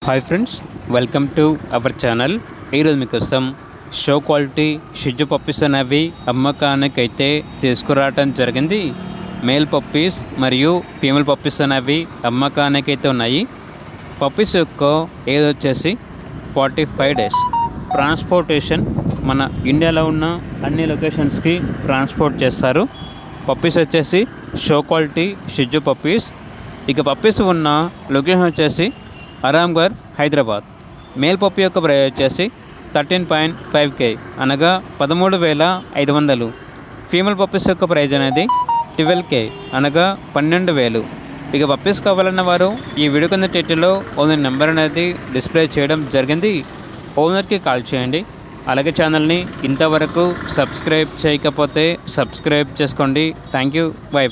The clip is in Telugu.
Hi friends, welcome to our channel. ఈరోజు మీకోసం షో క్వాలిటీ షిజ్జు పప్పీస్ అనేవి అమ్మకానికైతే తీసుకురావటం జరిగింది. మేల్ పప్పీస్ మరియు ఫీమేల్ పప్పీస్ అనేవి అమ్మకానికైతే ఉన్నాయి. పప్పీస్ యొక్క ఏజ్ వచ్చేసి 45 డేస్. ట్రాన్స్పోర్టేషన్ మన ఇండియాలో ఉన్న అన్ని లొకేషన్స్కి ట్రాన్స్పోర్ట్ చేస్తారు. పప్పీస్ వచ్చేసి షో క్వాలిటీ షిజ్జు పప్పీస్. ఇక పప్పీస్ ఉన్న లొకేషన్ వచ్చేసి ఆరాంఘర్, హైదరాబాద్. మేల్ పప్పి యొక్క ప్రైస్ వచ్చేసి 13.5K అనగా 13,500. ఫీమేల్ పప్పీస్ యొక్క ప్రైజ్ అనేది 12K అనగా 12,000. ఇక పప్పీస్ కావాలన్న వారు ఈ వీడియో కింద టైటిల్లో ఓనర్ నెంబర్ అనేది డిస్ప్లే చేయడం జరిగింది. ఓనర్కి కాల్ చేయండి. అలాగే ఛానల్ని ఇంతవరకు సబ్స్క్రైబ్ చేయకపోతే సబ్స్క్రైబ్ చేసుకోండి. Thank you. బై.